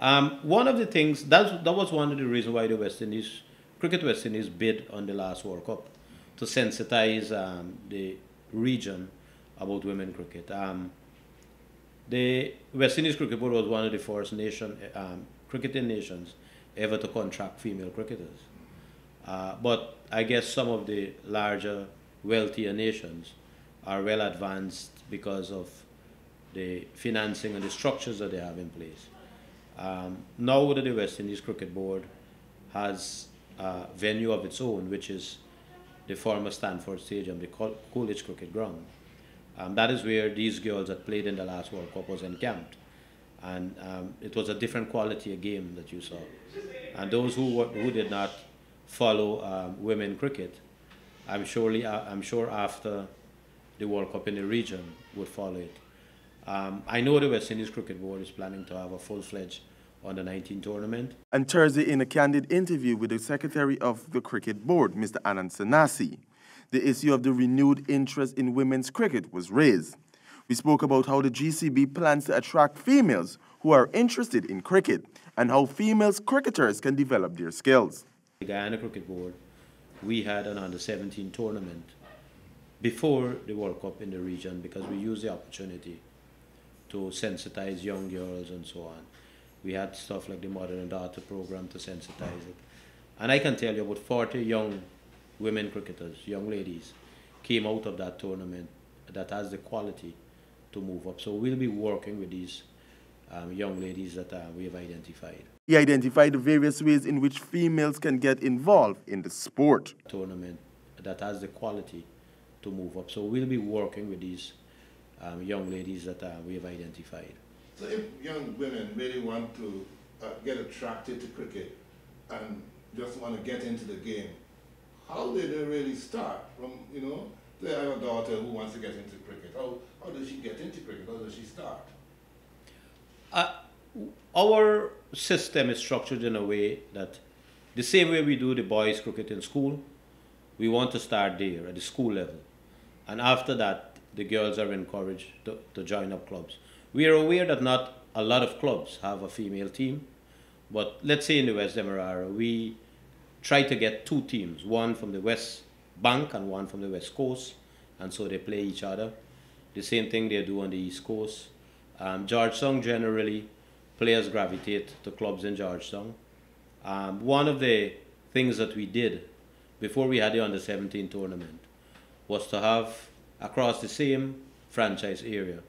One of the things, that was one of the reasons why the West Indies, Cricket West Indies bid on the last World Cup to sensitize the region about women cricket. The West Indies Cricket Board was one of the first cricketing nations ever to contract female cricketers. But I guess some of the larger, wealthier nations are well advanced because of the financing and the structures that they have in place. Now that the West Indies Cricket Board has a venue of its own, which is the former Stanford Stadium, the Coolidge Cricket Ground. That is where these girls that played in the last World Cup was encamped. And it was a different quality of game that you saw. And those who did not follow women cricket, I'm sure after the World Cup in the region would follow it. I know the West Indies Cricket Board is planning to have a full-fledged under-19 tournament. And Thursday, in a candid interview with the Secretary of the Cricket Board, Mr. Anand Sanasi, the issue of the renewed interest in women's cricket was raised. We spoke about how the GCB plans to attract females who are interested in cricket and how female cricketers can develop their skills. The Guyana Cricket Board, we had an under-17 tournament before the World Cup in the region because we used the opportunity to sensitize young girls and so on. We had stuff like the Mother and Daughter program to sensitize it. And I can tell you about 40 young women cricketers, young ladies, came out of that tournament that has the quality to move up. So we'll be working with these young ladies that we have identified. He identified the various ways in which females can get involved in the sport. Tournament that has the quality to move up. So we'll be working with these young ladies that we have identified. So if young women really want to get attracted to cricket and just want to get into the game, how do they really start? From, they have a daughter who wants to get into cricket. How does she get into cricket? How does she start? Our system is structured in a way that the same way we do the boys' cricket in school, we want to start there at the school level. And after that, the girls are encouraged to join up clubs. We are aware that not a lot of clubs have a female team, but let's say in the West Demerara, we try to get two teams, one from the West Bank and one from the West Coast, and so they play each other. The same thing they do on the East Coast. Georgetown, generally, players gravitate to clubs in Georgetown. One of the things that we did before we had the under-17 tournament was to have, across the same franchise area,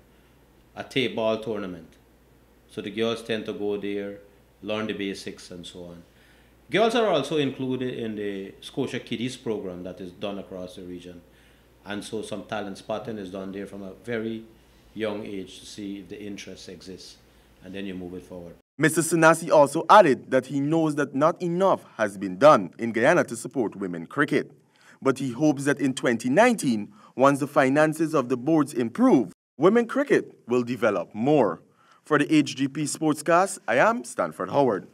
a tape ball tournament. So the girls tend to go there, learn the basics and so on. Girls are also included in the Scotia Kiddies program that is done across the region. And so some talent spotting is done there from a very young age to see if the interest exists. And then you move it forward. Mr. Sanasi also added that he knows that not enough has been done in Guyana to support women cricket. But he hopes that in 2019, once the finances of the boards improve, women cricket will develop more. For the HGP Sportscast, I am Stanford Howard.